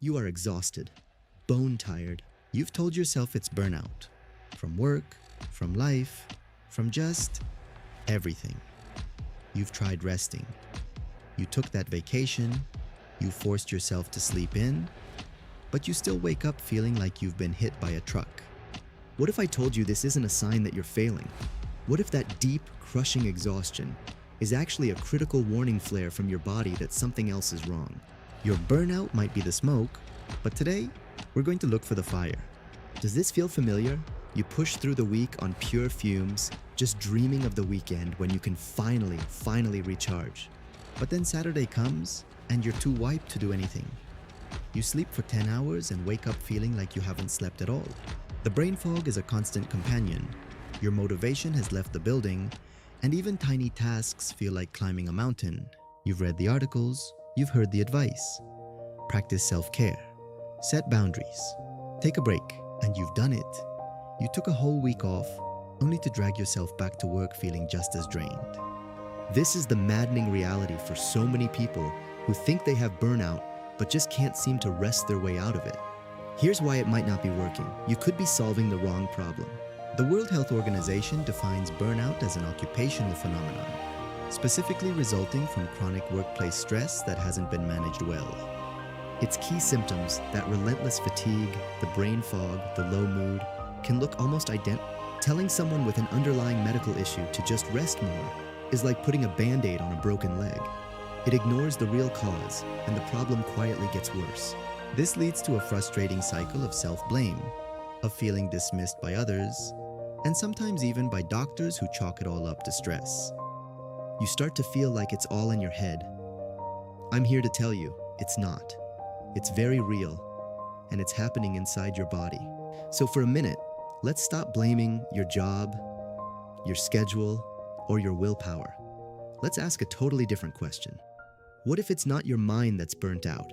You are exhausted, bone tired. You've told yourself it's burnout. From work, from life, from just everything. You've tried resting. You took that vacation. You forced yourself to sleep in. But you still wake up feeling like you've been hit by a truck. What if I told you this isn't a sign that you're failing? What if that deep, crushing exhaustion is actually a critical warning flare from your body that something else is wrong? Your burnout might be the smoke, but today, we're going to look for the fire. Does this feel familiar? You push through the week on pure fumes, just dreaming of the weekend when you can finally recharge. But then Saturday comes, and you're too wiped to do anything. You sleep for 10 hours and wake up feeling like you haven't slept at all. The brain fog is a constant companion. Your motivation has left the building, and even tiny tasks feel like climbing a mountain. You've read the articles, you've heard the advice. Practice self-care. Set boundaries. Take a break, and you've done it. You took a whole week off, only to drag yourself back to work feeling just as drained. This is the maddening reality for so many people who think they have burnout, but just can't seem to wrest their way out of it. Here's why it might not be working. You could be solving the wrong problem. The World Health Organization defines burnout as an occupational phenomenon, specifically resulting from chronic workplace stress that hasn't been managed well. Its key symptoms, that relentless fatigue, the brain fog, the low mood, can look almost identical. Telling someone with an underlying medical issue to just rest more is like putting a Band-Aid on a broken leg. It ignores the real cause, and the problem quietly gets worse. This leads to a frustrating cycle of self-blame, of feeling dismissed by others, and sometimes even by doctors who chalk it all up to stress. You start to feel like it's all in your head. I'm here to tell you, it's not. It's very real, and it's happening inside your body. So for a minute, let's stop blaming your job, your schedule, or your willpower. Let's ask a totally different question. What if it's not your mind that's burnt out?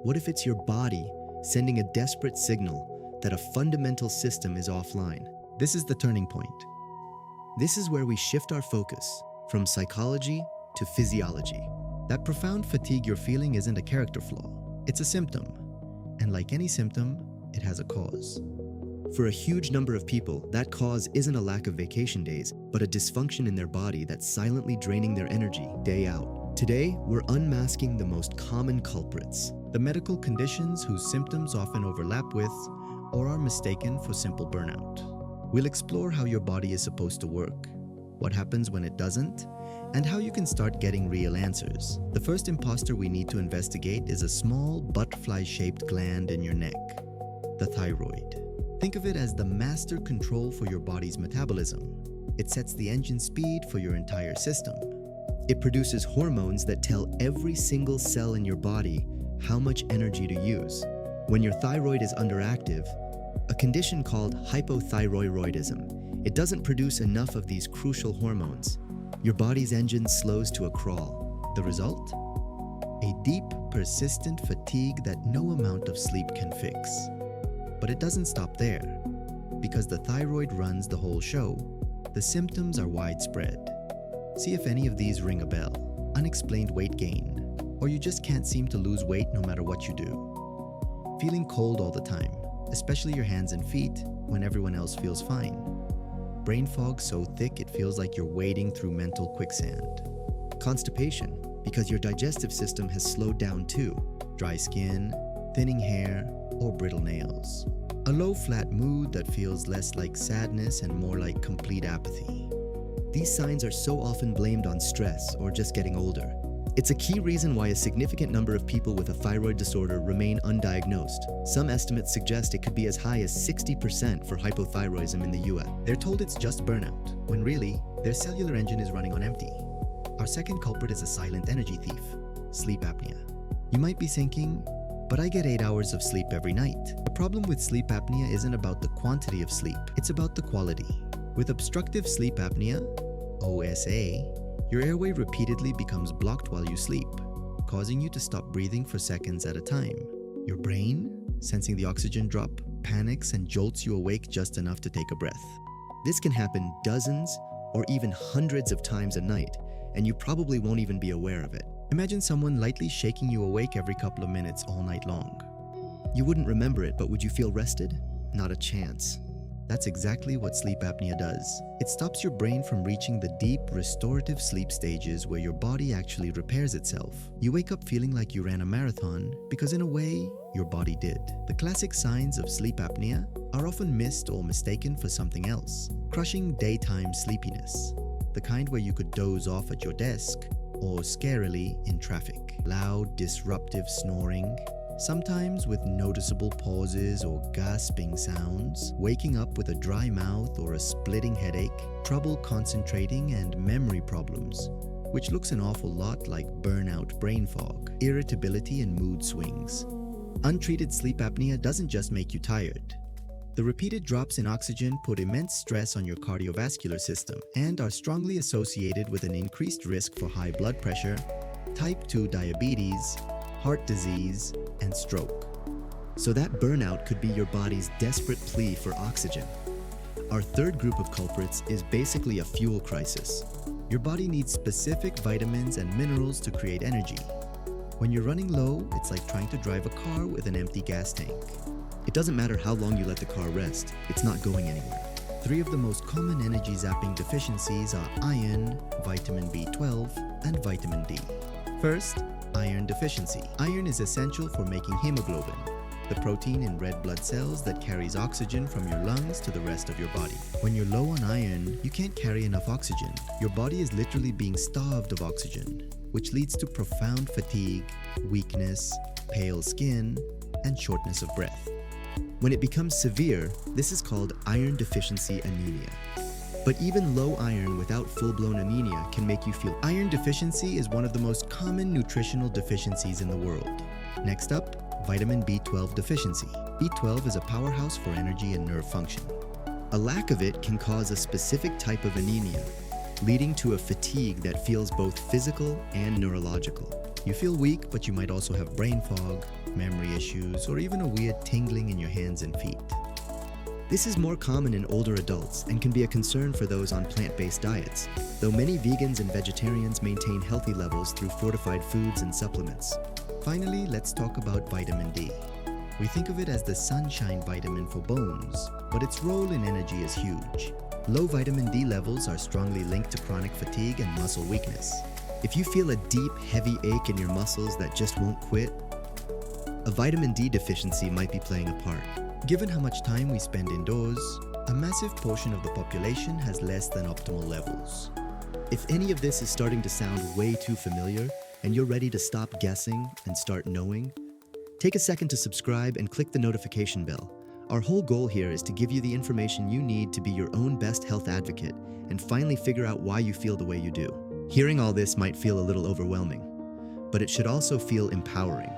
What if it's your body sending a desperate signal that a fundamental system is offline? This is the turning point. This is where we shift our focus from psychology to physiology. That profound fatigue you're feeling isn't a character flaw. It's a symptom. And like any symptom, it has a cause. For a huge number of people, that cause isn't a lack of vacation days, but a dysfunction in their body that's silently draining their energy day out. Today, we're unmasking the most common culprits, the medical conditions whose symptoms often overlap with or are mistaken for simple burnout. We'll explore how your body is supposed to work, what happens when it doesn't, and how you can start getting real answers. The first imposter we need to investigate is a small butterfly-shaped gland in your neck, the thyroid. Think of it as the master control for your body's metabolism. It sets the engine speed for your entire system. It produces hormones that tell every single cell in your body how much energy to use. When your thyroid is underactive, a condition called hypothyroidism, it doesn't produce enough of these crucial hormones. Your body's engine slows to a crawl. The result? A deep, persistent fatigue that no amount of sleep can fix. But it doesn't stop there. Because the thyroid runs the whole show, the symptoms are widespread. See if any of these ring a bell. Unexplained weight gain, or you just can't seem to lose weight no matter what you do. Feeling cold all the time, especially your hands and feet when everyone else feels fine. Brain fog so thick it feels like you're wading through mental quicksand. Constipation, because your digestive system has slowed down too. Dry skin, thinning hair, or brittle nails. A low flat mood that feels less like sadness and more like complete apathy. These signs are so often blamed on stress or just getting older. It's a key reason why a significant number of people with a thyroid disorder remain undiagnosed. Some estimates suggest it could be as high as 60% for hypothyroidism in the US. They're told it's just burnout, when really, their cellular engine is running on empty. Our second culprit is a silent energy thief, sleep apnea. You might be thinking, but I get 8 hours of sleep every night. The problem with sleep apnea isn't about the quantity of sleep, it's about the quality. With obstructive sleep apnea, OSA, your airway repeatedly becomes blocked while you sleep, causing you to stop breathing for seconds at a time. Your brain, sensing the oxygen drop, panics and jolts you awake just enough to take a breath. This can happen dozens or even hundreds of times a night, and you probably won't even be aware of it. Imagine someone lightly shaking you awake every couple of minutes all night long. You wouldn't remember it, but would you feel rested? Not a chance. That's exactly what sleep apnea does. It stops your brain from reaching the deep, restorative sleep stages where your body actually repairs itself. You wake up feeling like you ran a marathon because in a way, your body did. The classic signs of sleep apnea are often missed or mistaken for something else. Crushing daytime sleepiness, the kind where you could doze off at your desk or scarily in traffic. Loud, disruptive snoring, sometimes with noticeable pauses or gasping sounds, waking up with a dry mouth or a splitting headache, trouble concentrating and memory problems, which looks an awful lot like burnout brain fog, irritability and mood swings. Untreated sleep apnea doesn't just make you tired. The repeated drops in oxygen put immense stress on your cardiovascular system and are strongly associated with an increased risk for high blood pressure, type 2 diabetes, heart disease, and stroke. So that burnout could be your body's desperate plea for oxygen. Our third group of culprits is basically a fuel crisis. Your body needs specific vitamins and minerals to create energy. When you're running low, it's like trying to drive a car with an empty gas tank. It doesn't matter how long you let the car rest, it's not going anywhere. 3 of the most common energy zapping deficiencies are iron, vitamin B12, and vitamin D. First, iron deficiency. Iron is essential for making hemoglobin, the protein in red blood cells that carries oxygen from your lungs to the rest of your body. When you're low on iron, you can't carry enough oxygen. Your body is literally being starved of oxygen, which leads to profound fatigue, weakness, pale skin, and shortness of breath. When it becomes severe, this is called iron deficiency anemia. But even low iron without full-blown anemia can make you feel. Iron deficiency is one of the most common nutritional deficiencies in the world. Next up, vitamin B12 deficiency. B12 is a powerhouse for energy and nerve function. A lack of it can cause a specific type of anemia, leading to a fatigue that feels both physical and neurological. You feel weak, but you might also have brain fog, memory issues, or even a weird tingling in your hands and feet. This is more common in older adults and can be a concern for those on plant-based diets, though many vegans and vegetarians maintain healthy levels through fortified foods and supplements. Finally, let's talk about vitamin D. We think of it as the sunshine vitamin for bones, but its role in energy is huge. Low vitamin D levels are strongly linked to chronic fatigue and muscle weakness. If you feel a deep, heavy ache in your muscles that just won't quit, a vitamin D deficiency might be playing a part. Given how much time we spend indoors, a massive portion of the population has less than optimal levels. If any of this is starting to sound way too familiar and you're ready to stop guessing and start knowing, take a second to subscribe and click the notification bell. Our whole goal here is to give you the information you need to be your own best health advocate and finally figure out why you feel the way you do. Hearing all this might feel a little overwhelming, but it should also feel empowering.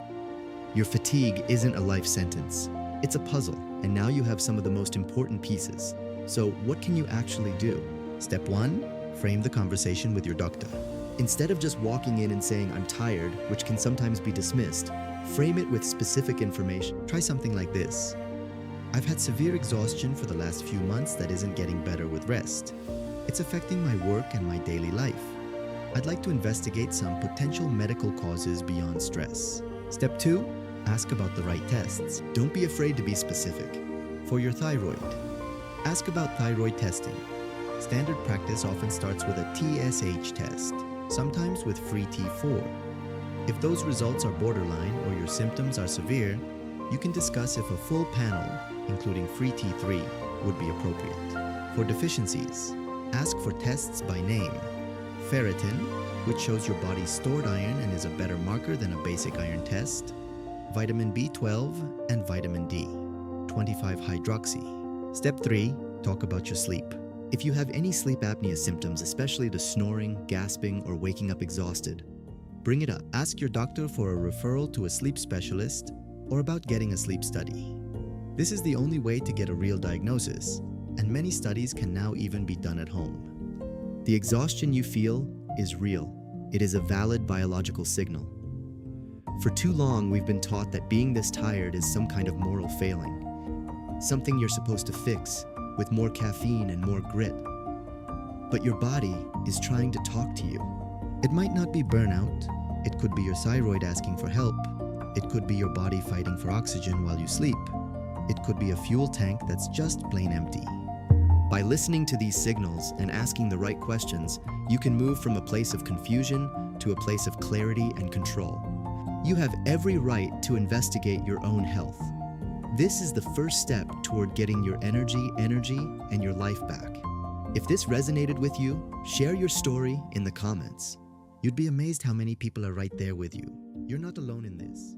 Your fatigue isn't a life sentence. It's a puzzle, and now you have some of the most important pieces. So what can you actually do? Step 1, frame the conversation with your doctor. Instead of just walking in and saying, "I'm tired," which can sometimes be dismissed, frame it with specific information. Try something like this. "I've had severe exhaustion for the last few months that isn't getting better with rest. It's affecting my work and my daily life. I'd like to investigate some potential medical causes beyond stress." Step 2, ask about the right tests. Don't be afraid to be specific. For your thyroid, ask about thyroid testing. Standard practice often starts with a TSH test, sometimes with free T4. If those results are borderline or your symptoms are severe, you can discuss if a full panel, including free T3, would be appropriate. For deficiencies, ask for tests by name. Ferritin, which shows your body's stored iron and is a better marker than a basic iron test. Vitamin B12 and vitamin D, 25-hydroxy. Step 3, talk about your sleep. If you have any sleep apnea symptoms, especially the snoring, gasping, or waking up exhausted, bring it up. Ask your doctor for a referral to a sleep specialist or about getting a sleep study. This is the only way to get a real diagnosis, and many studies can now even be done at home. The exhaustion you feel is real. It is a valid biological signal. For too long, we've been taught that being this tired is some kind of moral failing, something you're supposed to fix with more caffeine and more grit. But your body is trying to talk to you. It might not be burnout. It could be your thyroid asking for help, It could be your body fighting for oxygen while you sleep. It could be a fuel tank that's just plain empty. By listening to these signals and asking the right questions, you can move from a place of confusion to a place of clarity and control. You have every right to investigate your own health. This is the first step toward getting your energy, and your life back. If this resonated with you, share your story in the comments. You'd be amazed how many people are right there with you. You're not alone in this.